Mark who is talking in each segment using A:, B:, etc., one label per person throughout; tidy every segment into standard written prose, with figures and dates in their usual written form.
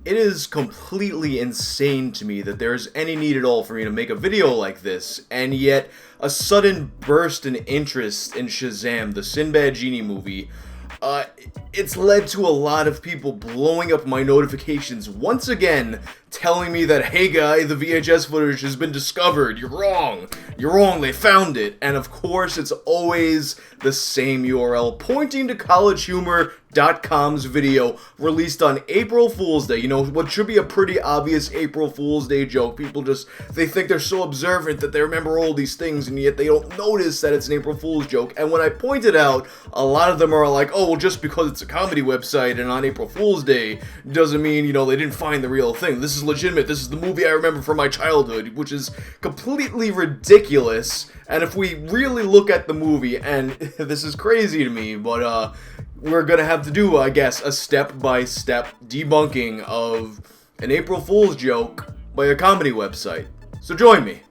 A: It is completely insane to me that there's any need at all for me to make a video like this, and yet a sudden burst in interest in Shazaam, the Sinbad Genie movie, it's led to a lot of people blowing up my notifications once again, telling me that, hey guy, the VHS footage has been discovered, you're wrong, they found it. And of course it's always the same URL, pointing to collegehumor.com's video released on April Fool's Day. You know, what should be a pretty obvious April Fool's Day joke. People they think they're so observant that they remember all these things, and yet they don't notice that it's an April Fool's joke. And when I point it out, a lot of them are like, oh, well, just because it's a comedy website and on April Fool's Day doesn't mean, you know, they didn't find the real thing. This is legitimate. This is the movie I remember from my childhood, which is completely ridiculous. And if we really look at the movie, and this is crazy to me, but we're gonna have to do, I guess, a step-by-step debunking of an April Fool's joke by a comedy website. So join me.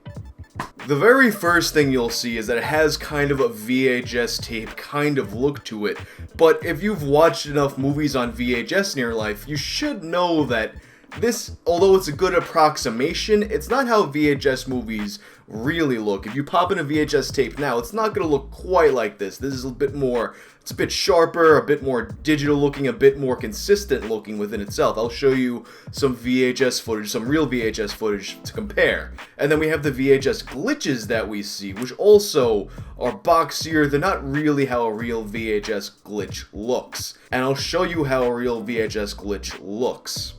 A: The very first thing you'll see is that it has kind of a VHS tape kind of look to it, but if you've watched enough movies on VHS in your life, you should know that this, although it's a good approximation, it's not how VHS movies really look. If you pop in a VHS tape now, it's not going to look quite like this. This is a bit more, it's a bit sharper, a bit more digital looking, a bit more consistent looking within itself. I'll show you some VHS footage, some real VHS footage to compare. And then we have the VHS glitches that we see, which also are boxier. They're not really how a real VHS glitch looks. And I'll show you how a real VHS glitch looks.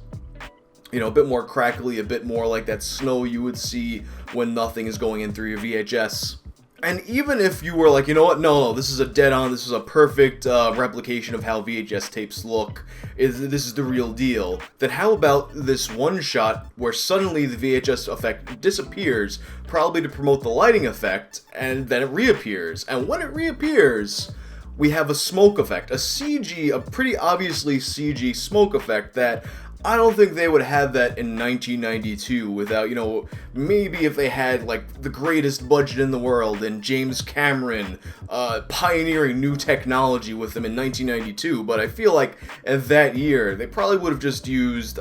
A: You know, a bit more crackly, a bit more like that snow you would see when nothing is going in through your VHS. And even if you were like, you know what, no, this is a dead-on, this is a perfect replication of how VHS tapes look, this is the real deal, then how about this one shot where suddenly the VHS effect disappears, probably to promote the lighting effect, and then it reappears. And when it reappears, we have a smoke effect, a pretty obviously CG smoke effect that I don't think they would have that in 1992 without, you know, maybe if they had, like, the greatest budget in the world and James Cameron pioneering new technology with them in 1992, but I feel like at that year, they probably would have just used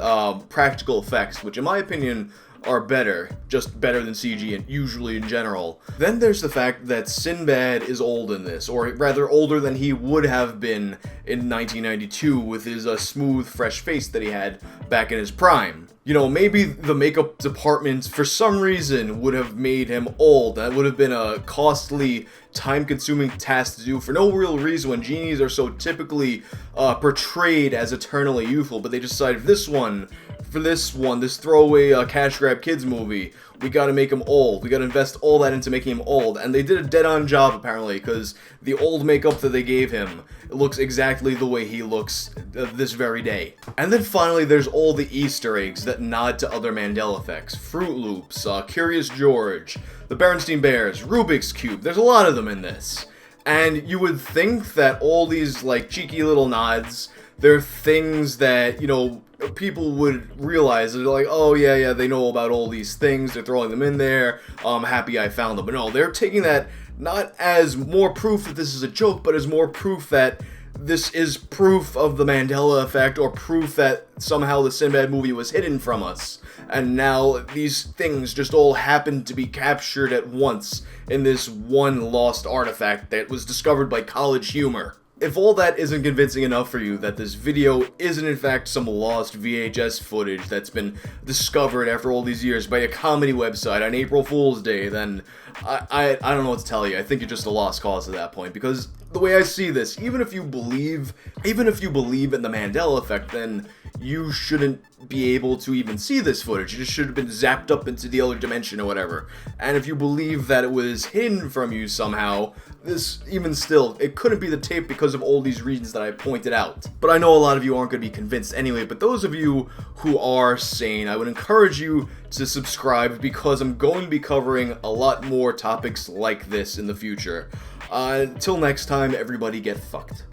A: practical effects, which in my opinion are better, just better than CG and usually in general. Then there's the fact that Sinbad is old in this, or rather older than he would have been in 1992 with his smooth, fresh face that he had back in his prime. You know, maybe the makeup department, for some reason, would have made him old. That would have been a costly, time-consuming task to do for no real reason when genies are so typically portrayed as eternally youthful, but they decided for this throwaway cash grab kids movie, we gotta make him old. We gotta invest all that into making him old. And they did a dead-on job, apparently, because the old makeup that they gave him, it looks exactly the way he looks this very day. And then finally, there's all the Easter eggs that nod to other Mandela effects. Fruit Loops, Curious George, the Berenstain Bears, Rubik's Cube. There's a lot of them in this. And you would think that all these, like, cheeky little nods, they're things that, you know, people would realize. They're like, oh yeah, they know about all these things, they're throwing them in there, I'm happy I found them. But no, they're taking that not as more proof that this is a joke, but as more proof that this is proof of the Mandela effect, or proof that somehow the Sinbad movie was hidden from us. And now these things just all happen to be captured at once in this one lost artifact that was discovered by College Humor. If all that isn't convincing enough for you that this video isn't in fact some lost VHS footage that's been discovered after all these years by a comedy website on April Fool's Day, then I don't know what to tell you. I think you're just a lost cause at that point, because the way I see this, even if you believe in the Mandela effect, then you shouldn't be able to even see this footage. You just should have been zapped up into the other dimension or whatever. And if you believe that it was hidden from you somehow, even still, it couldn't be the tape because of all these reasons that I pointed out. But I know a lot of you aren't going to be convinced anyway, but those of you who are sane, I would encourage you to subscribe, because I'm going to be covering a lot more topics like this in the future. Until next time, everybody get fucked.